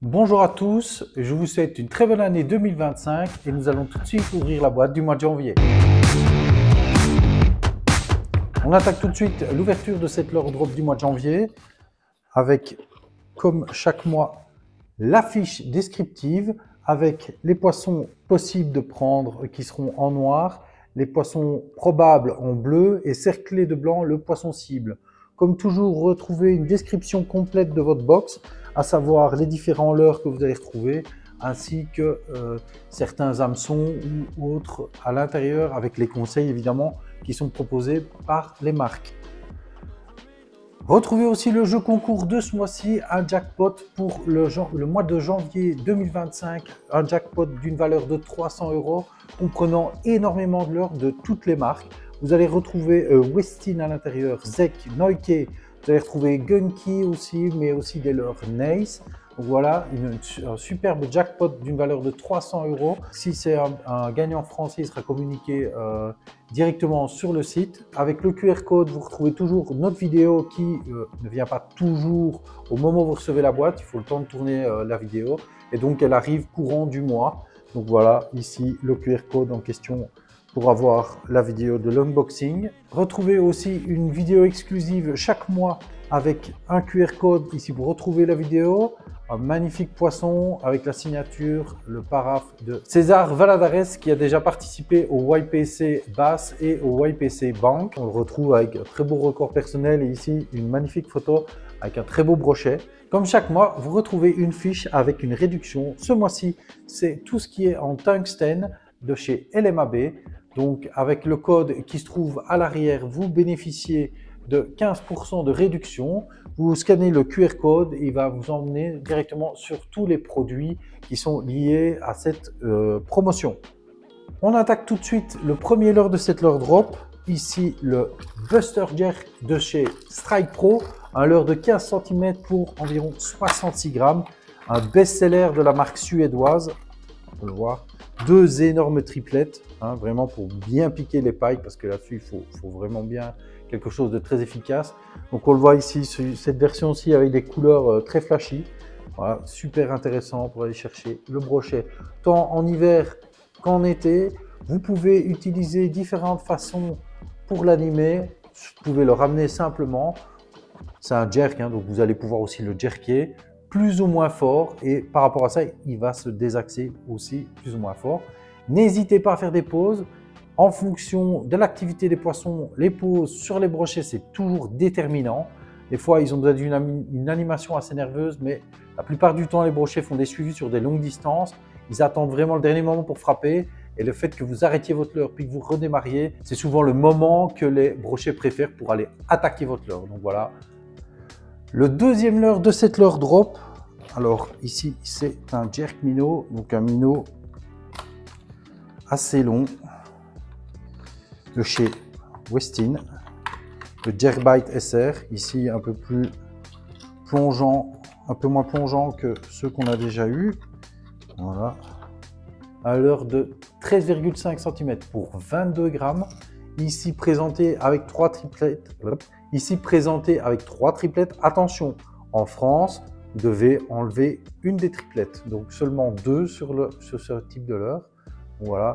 Bonjour à tous, je vous souhaite une très bonne année 2025 et nous allons tout de suite ouvrir la boîte du mois de janvier. On attaque tout de suite l'ouverture de cette lore drop du mois de janvier avec, comme chaque mois, la fiche descriptive avec les poissons possibles de prendre qui seront en noir, les poissons probables en bleu et cerclés de blanc le poisson cible. Comme toujours, retrouvez une description complète de votre box, à savoir les différents leurres que vous allez retrouver, ainsi que certains hameçons ou autres à l'intérieur, avec les conseils évidemment qui sont proposés par les marques. Retrouvez aussi le jeu concours de ce mois-ci, un jackpot pour le mois de janvier 2025, un jackpot d'une valeur de 300 €, comprenant énormément de leurres de toutes les marques. Vous allez retrouver Westin à l'intérieur, Zek, Noike, vous allez retrouver Gunky aussi, mais aussi des leurres Nice. Donc voilà, un superbe jackpot d'une valeur de 300 €. Si c'est un gagnant français, il sera communiqué directement sur le site. Avec le QR code, vous retrouvez toujours notre vidéo qui ne vient pas toujours au moment où vous recevez la boîte. Il faut le temps de tourner la vidéo. Et donc, elle arrive courant du mois. Donc voilà, ici, le QR code en question pour avoir la vidéo de l'unboxing. Retrouvez aussi une vidéo exclusive chaque mois avec un QR code ici pour retrouver la vidéo. Un magnifique poisson avec la signature, le paraphe de César Valadares qui a déjà participé au YPC Bass et au YPC Bank. On le retrouve avec un très beau record personnel et ici une magnifique photo avec un très beau brochet. Comme chaque mois, vous retrouvez une fiche avec une réduction. Ce mois-ci, c'est tout ce qui est en tungstène de chez LMAB. Donc avec le code qui se trouve à l'arrière, vous bénéficiez de 15% de réduction. Vous scannez le QR code et il va vous emmener directement sur tous les produits qui sont liés à cette promotion. On attaque tout de suite le premier leurre de cette leurre drop. Ici, le Buster Jerk de chez Strike Pro, un leurre de 15 cm pour environ 66 grammes, un best-seller de la marque suédoise. On peut le voir. Deux énormes triplettes, vraiment pour bien piquer les pailles, parce que là-dessus, il faut vraiment bien quelque chose de très efficace. Donc on le voit ici, cette version-ci avec des couleurs très flashy. Voilà, super intéressant pour aller chercher le brochet, tant en hiver qu'en été. Vous pouvez utiliser différentes façons pour l'animer. Vous pouvez le ramener simplement. C'est un jerk, donc vous allez pouvoir aussi le jerker plus ou moins fort, et par rapport à ça, il va se désaxer aussi plus ou moins fort. N'hésitez pas à faire des pauses. En fonction de l'activité des poissons, les pauses sur les brochets, c'est toujours déterminant. Des fois, ils ont besoin d'une animation assez nerveuse, mais la plupart du temps, les brochets font des suivis sur des longues distances. Ils attendent vraiment le dernier moment pour frapper. Et le fait que vous arrêtiez votre leurre puis que vous redémarriez, c'est souvent le moment que les brochets préfèrent pour aller attaquer votre leurre. Donc voilà. Le deuxième leurre de cette leurre drop, alors ici, c'est un jerk minnow, donc un minnow assez long, de chez Westin, le Jerkbite SR, ici un peu plus plongeant, un peu moins plongeant que ceux qu'on a déjà eu. Voilà, à l'heure de 13,5 cm pour 22 grammes, ici présenté avec 3 triplettes. Attention, en France, vous devez enlever une des triplettes, donc seulement 2 sur ce type de leurre. Voilà.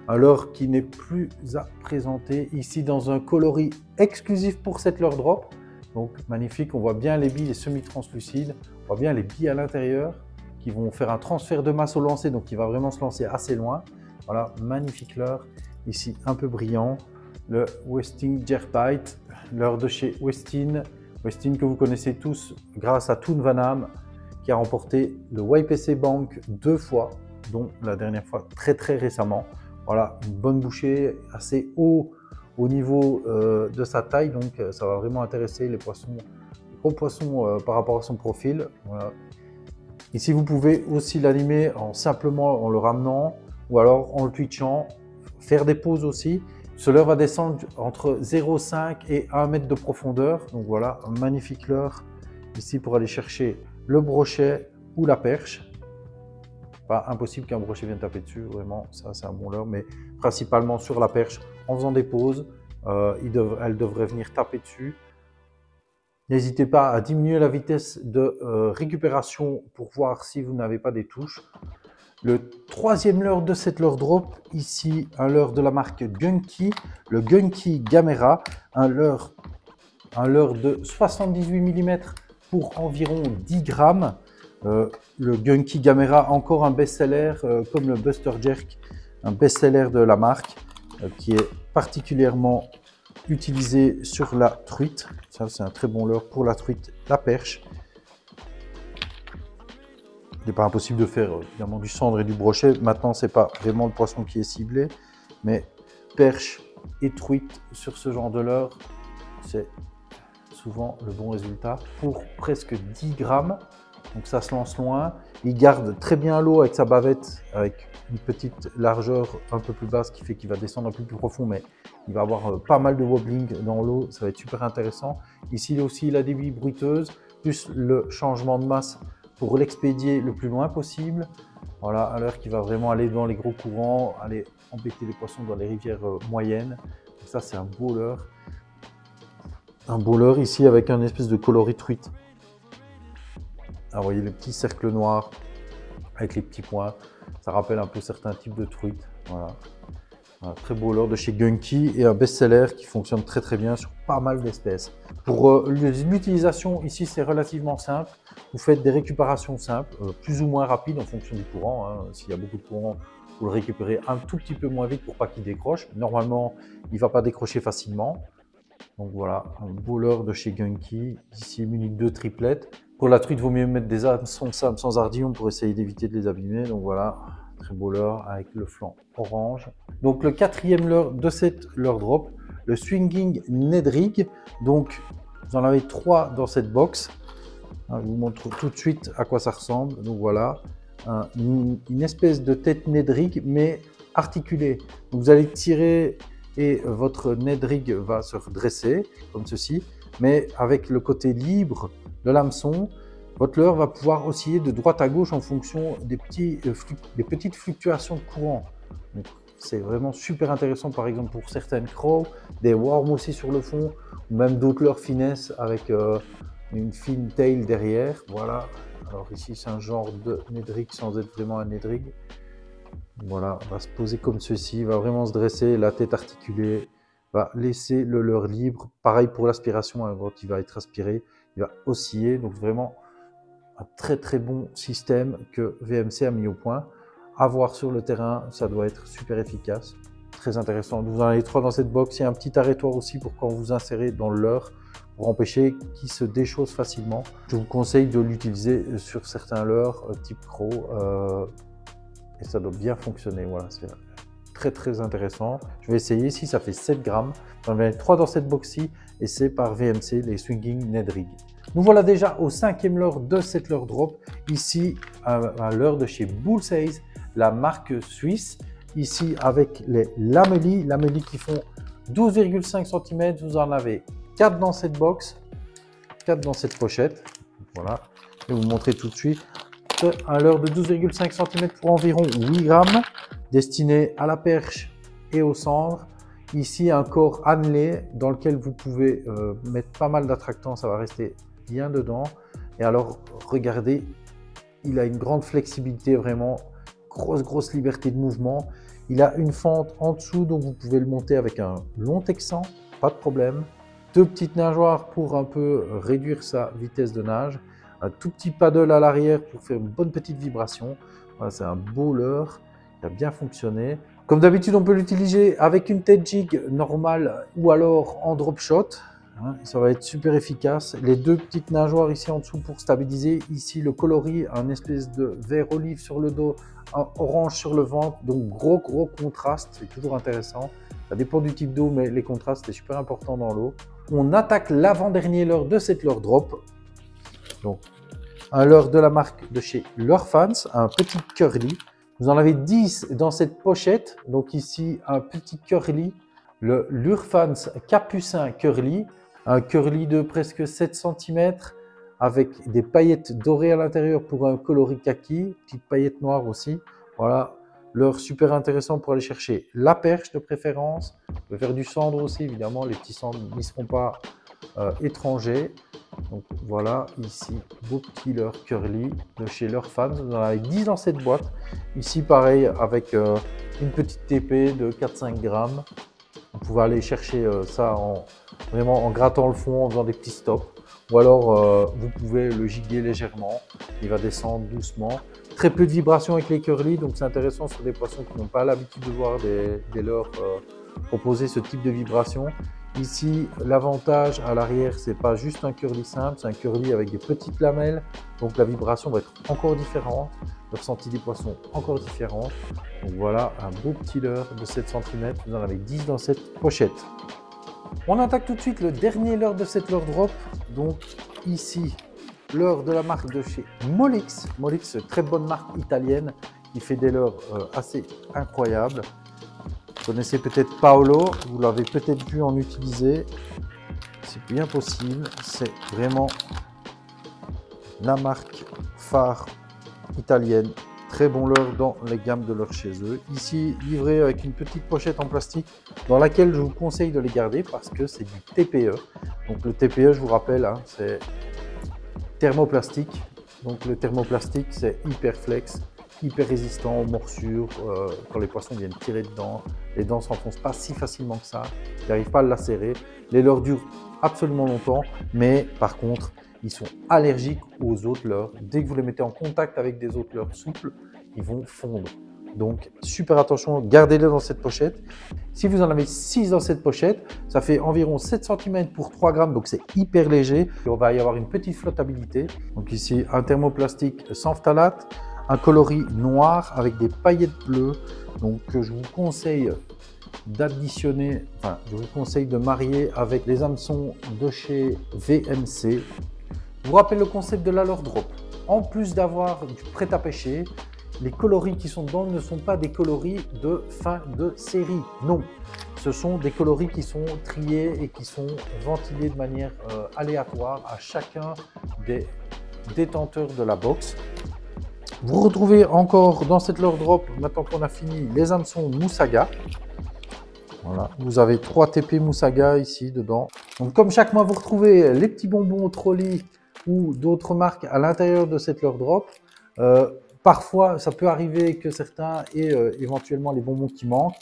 Un leurre qui n'est plus à présenter ici dans un coloris exclusif pour cette leurre drop. Donc magnifique, on voit bien les billes, les semi-translucides, on voit bien les billes à l'intérieur qui vont faire un transfert de masse au lancer, donc il va vraiment se lancer assez loin. Voilà, magnifique leurre, ici un peu brillant, le Westin Jerkbite, leurre de chez Westin. Westin que vous connaissez tous grâce à Toon Vanham qui a remporté le YPC Bank 2 fois, dont la dernière fois très récemment. Voilà, une bonne bouchée, assez haut au niveau de sa taille, donc ça va vraiment intéresser les poissons, les gros poissons par rapport à son profil. Voilà. Ici, vous pouvez aussi l'animer simplement en le ramenant ou alors en le twitchant, faire des pauses aussi. Ce leurre va descendre entre 0,5 et 1 mètre de profondeur. Donc voilà, un magnifique leurre ici pour aller chercher le brochet ou la perche. Pas impossible qu'un brochet vienne taper dessus, vraiment, ça c'est un bon leurre, mais principalement sur la perche, en faisant des pauses, elle devrait venir taper dessus. N'hésitez pas à diminuer la vitesse de récupération pour voir si vous n'avez pas des touches. Le troisième leurre de cette leurre drop, ici un leurre de la marque Gunky, le Gunky Gamera, un leurre de 78 mm pour environ 10 grammes. Le Gunky Gamera, encore un best-seller comme le Buster Jerk, un best-seller de la marque qui est particulièrement utilisé sur la truite. Ça, c'est un très bon leurre pour la truite, la perche. Il n'est pas impossible de faire évidemment du cendre et du brochet. Maintenant, ce n'est pas vraiment le poisson qui est ciblé, mais perche et truite sur ce genre de leurre, c'est souvent le bon résultat pour presque 10 grammes. Donc ça se lance loin. Il garde très bien l'eau avec sa bavette, avec une petite largeur un peu plus basse qui fait qu'il va descendre un peu plus profond, mais il va avoir pas mal de wobbling dans l'eau. Ça va être super intéressant. Ici aussi, il a des billes bruiteuses, plus le changement de masse pour l'expédier le plus loin possible. Voilà, à l'heure qu'il va vraiment aller dans les gros courants, aller embêter les poissons dans les rivières moyennes. Donc ça, c'est un beau leurre. Un beau leurre ici avec un espèce de coloris truite. Ah, vous voyez les petits cercles noirs avec les petits points. Ça rappelle un peu certains types de truites. Voilà. Un très beau leurre de chez Gunky et un best-seller qui fonctionne très très bien sur pas mal d'espèces. Pour l'utilisation ici, c'est relativement simple. Vous faites des récupérations simples, plus ou moins rapides en fonction du courant. Hein. S'il y a beaucoup de courant, vous le récupérez un tout petit peu moins vite pour pas qu'il décroche. Normalement, il ne va pas décrocher facilement. Donc voilà, un beau leurre de chez Gunky. Ici, muni de 2 triplettes. Pour la truite, il vaut mieux mettre des hameçons sans ardillon pour essayer d'éviter de les abîmer. Donc voilà, très beau leurre avec le flanc orange. Donc le quatrième leurre de cette leurre drop, le Swinging Ned Rig. Donc vous en avez 3 dans cette box. Je vous montre tout de suite à quoi ça ressemble. Donc voilà, une espèce de tête Ned Rig mais articulée. Donc, vous allez tirer et votre Ned Rig va se redresser comme ceci, mais avec le côté libre de l'hameçon, votre leurre va pouvoir osciller de droite à gauche en fonction des petites fluctuations de courant. C'est vraiment super intéressant, par exemple pour certaines crocs, des worms aussi sur le fond, ou même d'autres leurres finesse avec une fine tail derrière. Voilà, alors ici c'est un genre de Ned Rig sans être vraiment un Ned Rig. Voilà, on va se poser comme ceci, il va vraiment se dresser, la tête articulée, va laisser le leurre libre. Pareil pour l'aspiration, hein, quand il va être aspiré, il va osciller. Donc vraiment un très très bon système que VMC a mis au point. À voir sur le terrain, ça doit être super efficace, très intéressant. Vous en avez 3 dans cette box, il y a un petit arrêtoir aussi pour quand vous insérez dans le leurre, pour empêcher qu'il se déchausse facilement. Je vous conseille de l'utiliser sur certains leurres type croc. Et ça doit bien fonctionner, voilà, c'est très très intéressant. Je vais essayer, ici ça fait 7 grammes, j'en ai 3 dans cette box-ci et c'est par VMC, les Swinging Ned Rig. Nous voilà déjà au 5e leurre de cette leurre drop, ici un leurre de chez Bullseye, la marque suisse, ici avec les lamellis qui font 12,5 cm, vous en avez 4 dans cette box, 4 dans cette pochette, voilà, je vais vous montrer tout de suite. Un leurre de 12,5 cm pour environ 8 grammes, destiné à la perche et au cendre. Ici, un corps annelé dans lequel vous pouvez mettre pas mal d'attractants, ça va rester bien dedans. Et alors, regardez, il a une grande flexibilité, vraiment grosse liberté de mouvement. Il a une fente en dessous, donc vous pouvez le monter avec un long texan, pas de problème. 2 petites nageoires pour un peu réduire sa vitesse de nage. Un tout petit paddle à l'arrière pour faire une bonne petite vibration. Voilà, c'est un beau leurre qui a bien fonctionné. Comme d'habitude, on peut l'utiliser avec une tête jig normale ou alors en drop shot. Hein, ça va être super efficace. Les 2 petites nageoires ici en dessous pour stabiliser. Ici, le coloris, un espèce de vert olive sur le dos, un orange sur le ventre. Donc, gros contraste. C'est toujours intéressant. Ça dépend du type d'eau, mais les contrastes, c'est super important dans l'eau. On attaque l'avant-dernier leurre de cette leurre drop. Donc, un leurre de la marque de chez Lurfans, un petit curly. Vous en avez 10 dans cette pochette. Donc ici, un petit curly, le Lurfans Capucin Curly. Un curly de presque 7 cm avec des paillettes dorées à l'intérieur pour un coloris kaki. Petite paillette noire aussi. Voilà, leurre super intéressant pour aller chercher la perche de préférence. On peut faire du cendre aussi, évidemment. Les petits cendres n'y seront pas étrangers. Donc voilà, ici, beau petit leurre curly de chez Leurre Fans. Vous en avez 10 dans cette boîte. Ici, pareil, avec une petite TP de 4-5 grammes. Vous pouvez aller chercher ça vraiment en grattant le fond, en faisant des petits stops. Ou alors, vous pouvez le giguer légèrement. Il va descendre doucement. Très peu de vibrations avec les curly, donc c'est intéressant sur des poissons qui n'ont pas l'habitude de voir des leurres proposer ce type de vibration. Ici, l'avantage à l'arrière, c'est pas juste un curly simple, c'est un curly avec des petites lamelles, donc la vibration va être encore différente, le ressenti des poissons encore différent. Donc voilà, un beau petit leurre de 7 cm, vous en avez 10 dans cette pochette. On attaque tout de suite le dernier leurre de cette leurre drop, donc ici, leurre de la marque de chez Molex. Molex, très bonne marque italienne qui fait des leurres assez incroyables. Vous connaissez peut-être Paolo, vous l'avez peut-être vu en utiliser, c'est bien possible, c'est vraiment la marque phare italienne, très bon leurre dans les gammes de leurres chez eux. Ici, livré avec une petite pochette en plastique dans laquelle je vous conseille de les garder parce que c'est du TPE. Donc le TPE, je vous rappelle, hein, c'est thermoplastique, donc le thermoplastique c'est hyper flex, hyper résistant aux morsures, quand les poissons viennent tirer dedans, les dents ne s'enfoncent pas si facilement que ça, ils n'arrivent pas à le lacérer. Les leurres durent absolument longtemps, mais par contre, ils sont allergiques aux autres leurres. Dès que vous les mettez en contact avec des autres leurres souples, ils vont fondre. Donc, super attention, gardez-les dans cette pochette. Si vous en avez 6 dans cette pochette, ça fait environ 7 cm pour 3 grammes, donc c'est hyper léger. Et on va y avoir une petite flottabilité. Donc ici, un thermoplastique sans phtalate, un coloris noir avec des paillettes bleues. Donc je vous conseille d'additionner, enfin je vous conseille de marier avec les hameçons de chez VMC. Je vous rappelle le concept de la leurre drop. En plus d'avoir du prêt à pêcher, les coloris qui sont dedans ne sont pas des coloris de fin de série. Non, ce sont des coloris qui sont triés et qui sont ventilés de manière aléatoire à chacun des détenteurs de la box. Vous retrouvez encore dans cette leurre drop, maintenant qu'on a fini, les hameçons Moussaga. Voilà, vous avez 3 TP Moussaga ici dedans. Donc comme chaque mois, vous retrouvez les petits bonbons Trolli ou d'autres marques à l'intérieur de cette leurre drop. Parfois, ça peut arriver que certains aient éventuellement les bonbons qui manquent.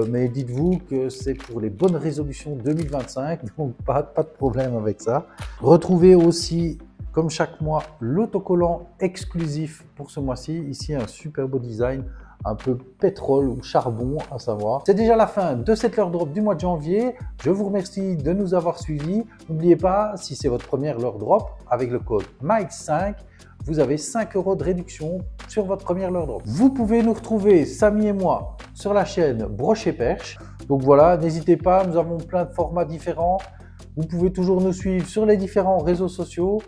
Mais dites-vous que c'est pour les bonnes résolutions 2025, donc pas de problème avec ça. Retrouvez aussi, comme chaque mois, l'autocollant exclusif pour ce mois-ci. Ici, un super beau design, un peu pétrole ou charbon à savoir. C'est déjà la fin de cette leurre drop du mois de janvier. Je vous remercie de nous avoir suivis. N'oubliez pas, si c'est votre première leurre drop, avec le code MIKE5, vous avez 5 € de réduction sur votre première leurre drop. Vous pouvez nous retrouver, Samy et moi, sur la chaîne Broche et Perche. Donc voilà, n'hésitez pas, nous avons plein de formats différents. Vous pouvez toujours nous suivre sur les différents réseaux sociaux.